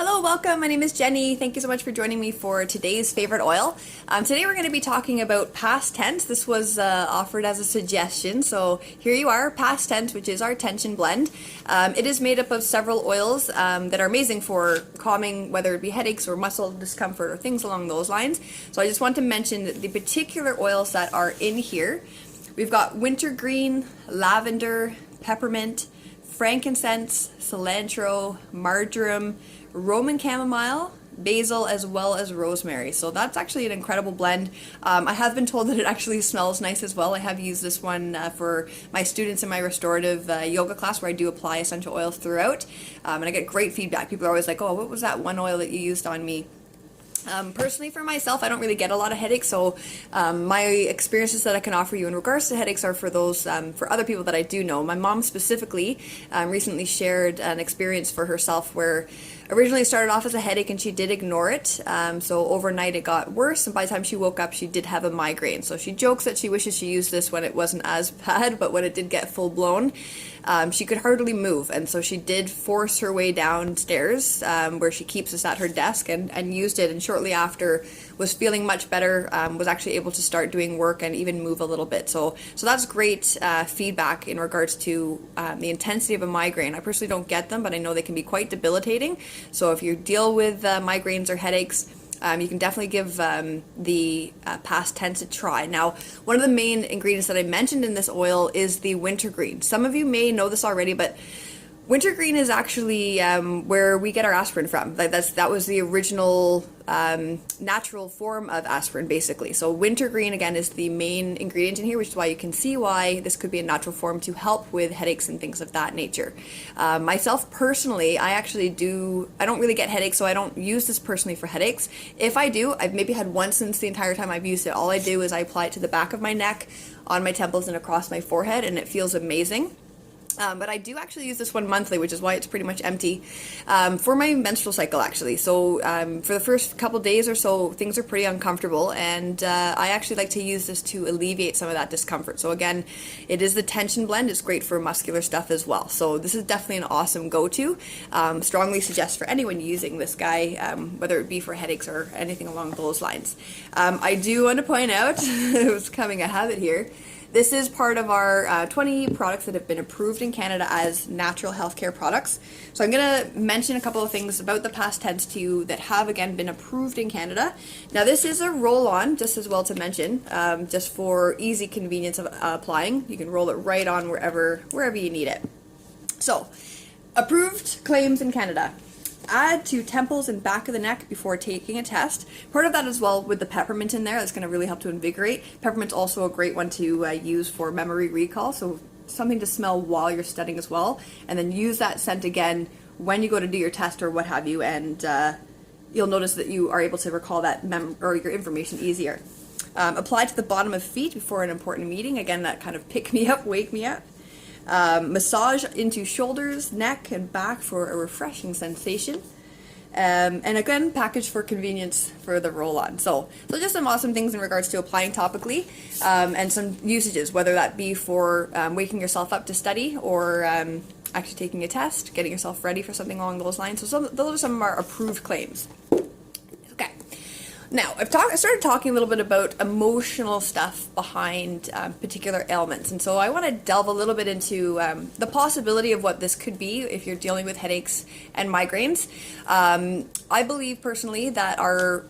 Hello, welcome. My name is Jenny. Thank you so much for joining me for today's favorite oil. Today we're going to be talking about past tense. This was offered as a suggestion, so here you are, past tense, which is our tension blend. It is made up of several oils that are amazing for calming, whether it be headaches or muscle discomfort or things along those lines. So I just want to mention the particular oils that are in here. We've got wintergreen, lavender, peppermint, frankincense, cilantro, marjoram, Roman chamomile, basil, as well as rosemary. So that's actually an incredible blend. I have been told that it actually smells nice as well. I have used this one for my students in my restorative yoga class where I do apply essential oils throughout. And I get great feedback. People are always like, oh, what was that one oil that you used on me? Personally, for myself, I don't really get a lot of headaches, so my experiences that I can offer you in regards to headaches are for those, for other people that I do know. My mom specifically recently shared an experience for herself where originally it started off as a headache and she did ignore it, so overnight it got worse, and by the time she woke up she did have a migraine. So she jokes that she wishes she used this when it wasn't as bad, but when it did get full blown, she could hardly move, and so she did force her way downstairs where she keeps us at her desk and used it, and shortly after was feeling much better, was actually able to start doing work and even move a little bit. So that's great feedback in regards to the intensity of a migraine. I personally don't get them, but I know they can be quite debilitating. So if you deal with migraines or headaches, you can definitely give the past tense a try. Now, one of the main ingredients that I mentioned in this oil is the wintergreen. Some of you may know this already, but wintergreen is actually where we get our aspirin from. That was the original natural form of aspirin, basically. So wintergreen, again, is the main ingredient in here, which is why you can see why this could be a natural form to help with headaches and things of that nature. Myself, personally, I don't really get headaches, so I don't use this personally for headaches. If I do, I've maybe had one since the entire time I've used it. All I do is I apply it to the back of my neck, on my temples, and across my forehead, and it feels amazing. But I do actually use this one monthly, which is why it's pretty much empty, for my menstrual cycle, actually. So for the first couple days or so, things are pretty uncomfortable, and I actually like to use this to alleviate some of that discomfort. So again, it is the tension blend. It's great for muscular stuff as well. So this is definitely an awesome go-to. Strongly suggest for anyone using this guy, whether it be for headaches or anything along those lines. I do want to point out, it was becoming a habit here, this is part of our 20 products that have been approved in Canada as natural healthcare products. So I'm going to mention a couple of things about the past tense to you that have, again, been approved in Canada. Now, this is a roll-on, just as well to mention, just for easy convenience of applying. You can roll it right on wherever you need it. So, approved claims in Canada. Add to temples and back of the neck before taking a test. Part of that as well with the peppermint in there, that's going to really help to invigorate. Peppermint's also a great one to use for memory recall, so something to smell while you're studying as well. And then use that scent again when you go to do your test or what have you, and you'll notice that you are able to recall that or your information easier. Apply to the bottom of feet before an important meeting. Again, that kind of pick me up, wake me up. Massage into shoulders, neck, and back for a refreshing sensation. And again, packaged for convenience for the roll-on. So just some awesome things in regards to applying topically, and some usages, whether that be for waking yourself up to study or actually taking a test, getting yourself ready for something along those lines. So those are some of our approved claims. Okay. Now, I started talking a little bit about emotional stuff behind particular ailments, and so I want to delve a little bit into the possibility of what this could be if you're dealing with headaches and migraines. I believe personally that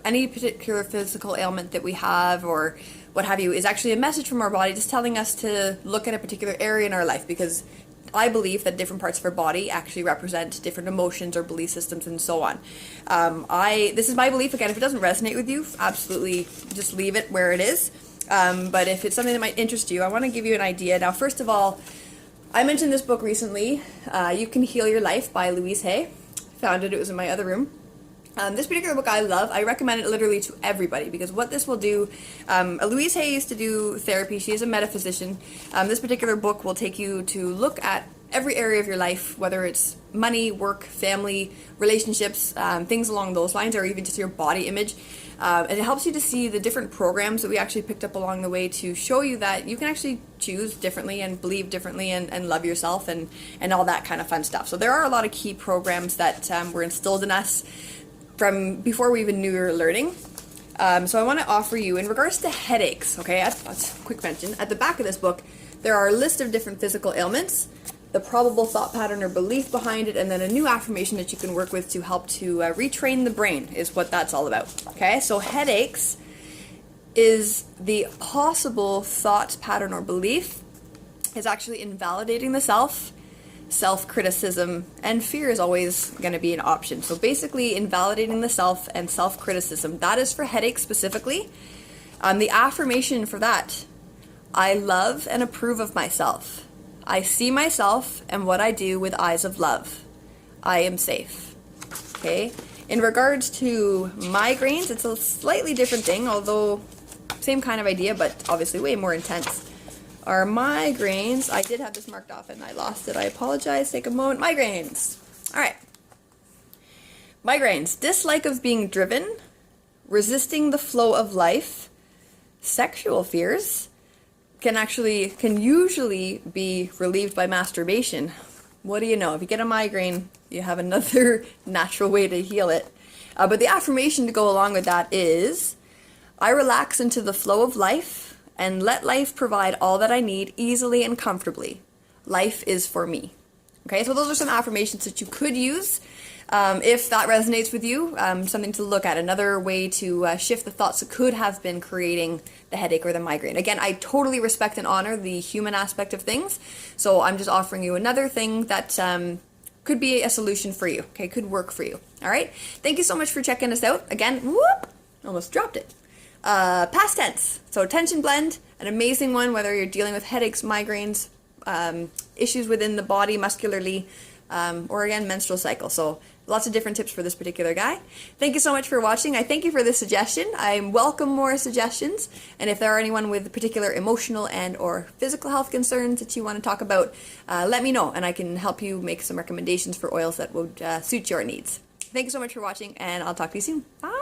any particular physical ailment that we have or what have you is actually a message from our body just telling us to look at a particular area in our life, because I believe that different parts of our body actually represent different emotions or belief systems and so on. This is my belief. Again, if it doesn't resonate with you, absolutely just leave it where it is. But if it's something that might interest you, I want to give you an idea. Now, first of all, I mentioned this book recently, You Can Heal Your Life by Louise Hay. Found it was in my other room. This particular book I love. I recommend it literally to everybody, because what this will do, Louise Hay used to do therapy. She is a metaphysician. This particular book will take you to look at every area of your life, whether it's money, work, family, relationships, things along those lines, or even just your body image. And it helps you to see the different programs that we actually picked up along the way to show you that you can actually choose differently and believe differently and love yourself and all that kind of fun stuff. So there are a lot of key programs that were instilled in us from before we even knew we were learning. So I want to offer you, in regards to headaches, okay, that's a quick mention, at the back of this book, there are a list of different physical ailments, the probable thought pattern or belief behind it, and then a new affirmation that you can work with to help to retrain the brain is what that's all about. Okay, so headaches is the possible thought pattern or belief is actually invalidating the self, self-criticism, and fear is always going to be an option. So basically invalidating the self and self-criticism, that is for headaches specifically. The affirmation for that, I love and approve of myself. I see myself and what I do with eyes of love. I am safe. Okay. In regards to migraines, it's a slightly different thing, although same kind of idea, but obviously way more intense. Our migraines, I did have this marked off and I lost it. I apologize. Take a moment. Migraines. All right. Migraines, dislike of being driven, resisting the flow of life, sexual fears, can usually be relieved by masturbation. What do you know? If you get a migraine, you have another natural way to heal it. But the affirmation to go along with that is, I relax into the flow of life and let life provide all that I need easily and comfortably. Life is for me. Okay, so those are some affirmations that you could use if that resonates with you. Something to look at, another way to shift the thoughts that could have been creating the headache or the migraine. Again, I totally respect and honor the human aspect of things, so I'm just offering you another thing that could be a solution for you. Okay, could work for you. All right, thank you so much for checking us out. Again, whoop, almost dropped it. Past tense, so tension blend, an amazing one, whether you're dealing with headaches, migraines, issues within the body muscularly, or again, menstrual cycle. So lots of different tips for this particular guy. Thank you so much for watching. I thank you for this suggestion. I welcome more suggestions. And if there are anyone with particular emotional and or physical health concerns that you want to talk about, let me know and I can help you make some recommendations for oils that would suit your needs. Thank you so much for watching and I'll talk to you soon. Bye.